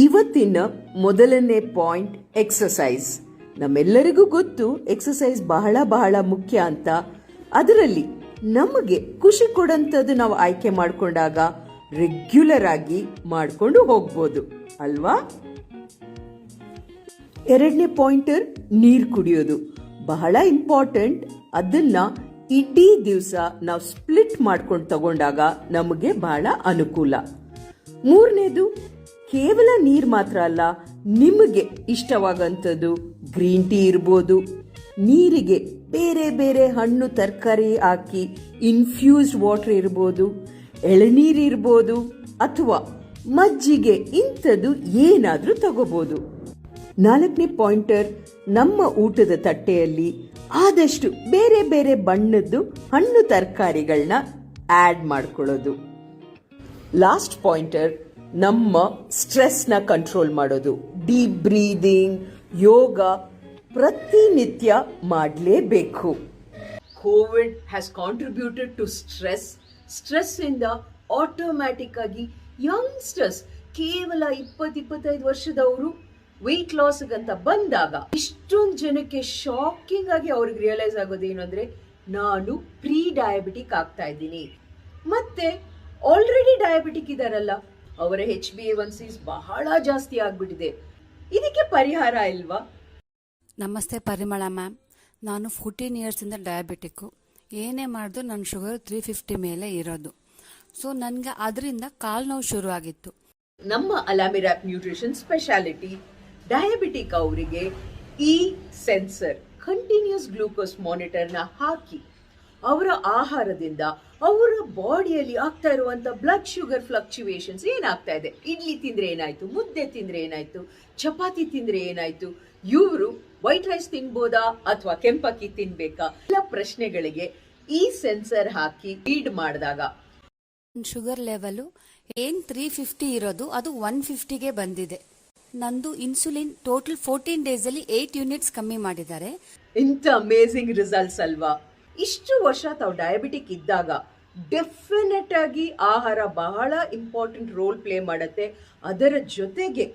ಇವತ್ತಿನ ಮೊದಲನೇ point exercise. ನಮ್ಮೆಲ್ಲರಿಗೂ ಗೊತ್ತು ಎಕ್ಸಸೈಸ್ ಬಹಳ ಬಹಳ ಮುಖ್ಯ ಅಂತ. ಅದರಲ್ಲಿ ನಮಗೆ ಖುಷಿ ಕೊಡಂಥದ್ದು ನಾವು ಆಯ್ಕೆ ಮಾಡಿಕೊಂಡಾಗ ರೆಗ್ಯುಲರ್ ಆಗಿ ಮಾಡಿಕೊಂಡು ಹೋಗ್ಬೋದು ಅಲ್ವಾ. ಎರಡನೇ ಪಾಯಿಂಟರ್ ನೀರು ಕುಡಿಯೋದು ಬಹಳ ಇಂಪಾರ್ಟೆಂಟ್. ಅದನ್ನ ಇಡೀ ದಿವಸ ನಾವು ಸ್ಪ್ಲಿಟ್ ಮಾಡ್ಕೊಂಡು ತಗೊಂಡಾಗ ನಮಗೆ ಬಹಳ ಅನುಕೂಲ. ಮೂರನೇದು ಕೇವಲ ನೀರು ಮಾತ್ರ ಅಲ್ಲ, ನಿಮಗೆ ಇಷ್ಟವಾಗಂಥದ್ದು ಗ್ರೀನ್ ಟೀ ಇರ್ಬೋದು, ನೀರಿಗೆ ಬೇರೆ ಬೇರೆ ಹಣ್ಣು ತರಕಾರಿ ಹಾಕಿ ಇನ್ಫ್ಯೂಸ್ಡ್ ವಾಟರ್ ಇರ್ಬೋದು, ಎಳನೀರು ಇರ್ಬೋದು, ಅಥವಾ ಮಜ್ಜಿಗೆ, ಇಂಥದ್ದು ಏನಾದರೂ ತಗೋಬಹುದು. ನಾಲ್ಕನೇ ಪಾಯಿಂಟರ್, ನಮ್ಮ ಊಟದ ತಟ್ಟೆಯಲ್ಲಿ ಆದಷ್ಟು ಬೇರೆ ಬೇರೆ ಬಣ್ಣದ್ದು ಹಣ್ಣು ತರಕಾರಿಗಳನ್ನ ಆಡ್ ಮಾಡ್ಕೊಳ್ಳೋದು. ಲಾಸ್ಟ್ ಪಾಯಿಂಟರ್, ನಮ್ಮ ಸ್ಟ್ರೆಸ್ನ ಕಂಟ್ರೋಲ್ ಮಾಡೋದು. ಡೀಪ್ ಬ್ರೀದಿಂಗ್, ಯೋಗ ಪ್ರತಿನಿತ್ಯ ಮಾಡಲೇಬೇಕು. COVID has contributed to stress ಇಂದ ಆಟೋಮ್ಯಾಟಿಕ್ ಆಗಿ ಯಂಗ್ಸ್ಟರ್ಸ್ ಕೇವಲ 20-25 ವರ್ಷದವರು ವೆಯ್ಟ್ ಲಾಸ್ ಅಂತ ಬಂದಾಗ ಇಷ್ಟೊಂದು ಜನಕ್ಕೆ ಶಾಕಿಂಗ್ ಆಗಿ ಅವ್ರಿಗೆ ರಿಯಲೈಸ್ ಆಗೋದೇನು ಅಂದ್ರೆ, ನಾನು ಪ್ರೀ ಡಯಾಬಿಟಿಕ್ ಆಗ್ತಾ ಇದ್ದೀನಿ. ಮತ್ತೆ ಆಲ್ರೆಡಿ ಡಯಾಬಿಟಿಕ್ ಇದಾರಲ್ಲ, ಅವರ HbA1c ಬಹಳ ಜಾಸ್ತಿ ಆಗ್ಬಿಟ್ಟಿದೆ. ಇದಕ್ಕೆ ಪರಿಹಾರ ಇಲ್ವಾ? ನಮಸ್ತೆ ಪರಿಮಳ ಮ್ಯಾಮ್. ನಾನು 14 ಇಯರ್ಸಿಂದ ಡಯಾಬಿಟಿಕ್ಕು. ಏನೇ ಮಾಡಿದ್ರು ನನ್ನ ಶುಗರ್ 350 ಮೇಲೆ ಇರೋದು. ಸೊ ನನಗೆ ಅದರಿಂದ ಕಾಲು ನೋವು ಶುರು ಆಗಿತ್ತು. ನಮ್ಮ ಅಲಾಮಿರಾಪ್ ನ್ಯೂಟ್ರಿಷನ್ ಸ್ಪೆಷಾಲಿಟಿ ಡಯಾಬಿಟಿಕ್ ಅವರಿಗೆ ಈ ಸೆನ್ಸರ್ ಕಂಟಿನ್ಯೂಸ್ ಗ್ಲೂಕೋಸ್ ಮಾನಿಟರ್ನ ಹಾಕಿ ಅವರ ಆಹಾರದಿಂದ ಅವರ ಬಾಡಿಯಲ್ಲಿ ಆಗ್ತಾ ಇರುವಂತ ಬ್ಲಡ್ ಶುಗರ್ ಫ್ಲಕ್ಚುಯೇಷನ್ಸ್ ಏನಾಗ್ತಾ ಇದೆ, ಇಡ್ಲಿ ತಿಂದ್ರೆ ಏನಾಯ್ತು, ಮುದ್ದೆ ತಿಂದ್ರೆ ಏನಾಯ್ತು, ಚಪಾತಿ ತಿಂದ್ರೆ ಏನಾಯ್ತು, ಇವರು ವೈಟ್ ರೈಸ್ ತಿನ್ಬೋದಾ ಅಥವಾ ಕೆಂಪಕ್ಕಿ ತಿನ್ಬೇಕಾ, ಎಲ್ಲ ಪ್ರಶ್ನೆಗಳಿಗೆ ಈ ಸೆನ್ಸರ್ ಹಾಕಿ ಫೀಡ್ ಮಾಡಿದಾಗ ಶುಗರ್ ಲೆವೆಲ್ ಏನ್ 350 ಇರೋದು ಅದು 150ಗೆ ಬಂದಿದೆ. ನಂದು ಇನ್ಸುಲಿನ್ ಟೋಟಲ್ 14 ಡೇಸ್ ಅಲ್ಲಿ 8 ಯೂನಿಟ್ಸ್ ಕಮ್ಮಿ ಮಾಡಿದ್ದಾರೆ. ಇಂಥ ಅಮೇಸಿಂಗ್ ರಿಸಲ್ಟ್ಸ್ ಅಲ್ವಾ. ಇಷ್ಟು ವರ್ಷ ತಾವು ಡಯಾಬಿಟಿಕ್ ಇದ್ದಾಗ ಡೆಫಿನೆಟ್ ಆಗಿ ಆಹಾರ ಬಹಳ ಇಂಪಾರ್ಟೆಂಟ್ ರೋಲ್ ಪ್ಲೇ ಮಾಡುತ್ತೆ. ಅದರ ಜೊತೆಗೆ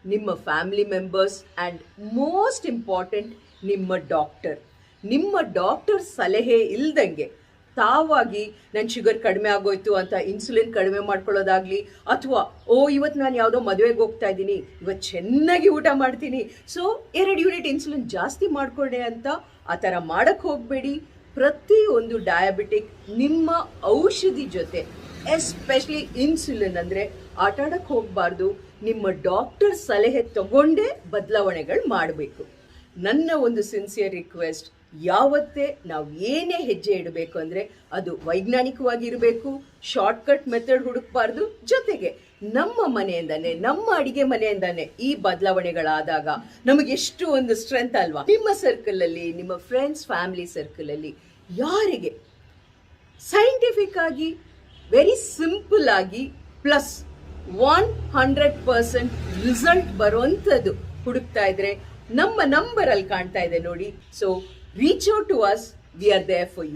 ನಿಮ್ಮ family members and most important ನಿಮ್ಮ ಡಾಕ್ಟರ್ ಸಲಹೆ ಇಲ್ದಂಗೆ ತಾವಾಗಿ ನನ್ನ ಶುಗರ್ ಕಡಿಮೆ ಆಗೋಯ್ತು ಅಂತ ಇನ್ಸುಲಿನ್ ಕಡಿಮೆ ಮಾಡ್ಕೊಳ್ಳೋದಾಗ್ಲಿ, ಅಥವಾ ಇವತ್ತು ನಾನು ಯಾವುದೋ ಮದುವೆಗೆ ಹೋಗ್ತಾ ಇದ್ದೀನಿ, ಇವತ್ತು ಚೆನ್ನಾಗಿ ಊಟ ಮಾಡ್ತೀನಿ, ಸೊ 2 ಯೂನಿಟ್ ಇನ್ಸುಲಿನ್ ಜಾಸ್ತಿ ಮಾಡ್ಕೊಂಡೆ ಅಂತ ಆ ಥರ ಮಾಡಕ್ಕೆ ಹೋಗಬೇಡಿ. ಪ್ರತಿಯೊಂದು ಡಯಾಬಿಟಿಕ್ ನಿಮ್ಮ ಔಷಧಿ ಜೊತೆ, ಎಸ್ಪೆಷಲಿ ಇನ್ಸುಲಿನ್ ಅಂದರೆ ಆಟಾಡಕ್ಕೆ ಹೋಗಬಾರ್ದು. ನಿಮ್ಮ ಡಾಕ್ಟರ್ ಸಲಹೆ ತಗೊಂಡೇ ಬದಲಾವಣೆಗಳು ಮಾಡಬೇಕು. ನನ್ನ ಒಂದು ಸಿನ್ಸಿಯರ್ ರಿಕ್ವೆಸ್ಟ್, ಯಾವತ್ತೇ ನಾವು ಏನೇ ಹೆಜ್ಜೆ ಇಡಬೇಕು ಅಂದರೆ ಅದು ವೈಜ್ಞಾನಿಕವಾಗಿರಬೇಕು, ಶಾರ್ಟ್ಕಟ್ ಮೆಥಡ್ ಹುಡುಕಬಾರ್ದು. ಜೊತೆಗೆ ನಮ್ಮ ಮನೆಯಿಂದಾನೆ, ನಮ್ಮ ಅಡಿಗೆ ಮನೆಯಿಂದಾನೆ ಈ ಬದಲಾವಣೆಗಳಾದಾಗ ನಮಗೆ ಎಷ್ಟು ಒಂದು ಸ್ಟ್ರೆಂತ್ ಅಲ್ವಾ. ನಿಮ್ಮ ಸರ್ಕಲ್ ಅಲ್ಲಿ, ನಿಮ್ಮ ಫ್ರೆಂಡ್ಸ್ ಫ್ಯಾಮಿಲಿ ಸರ್ಕಲ್ ಅಲ್ಲಿ ಯಾರಿಗೆ ಸೈಂಟಿಫಿಕ್ ಆಗಿ ವೆರಿ ಸಿಂಪಲ್ ಆಗಿ ಪ್ಲಸ್ 100% ರಿಸಲ್ಟ್ ಬರುವಂಥದ್ದು ಹುಡುಕ್ತಾ ಇದ್ರೆ ನಮ್ಮ ನಂಬರ್ ಅಲ್ಲಿ ಕಾಣ್ತಾ ಇದೆ ನೋಡಿ. So reach out to us, we are there for you.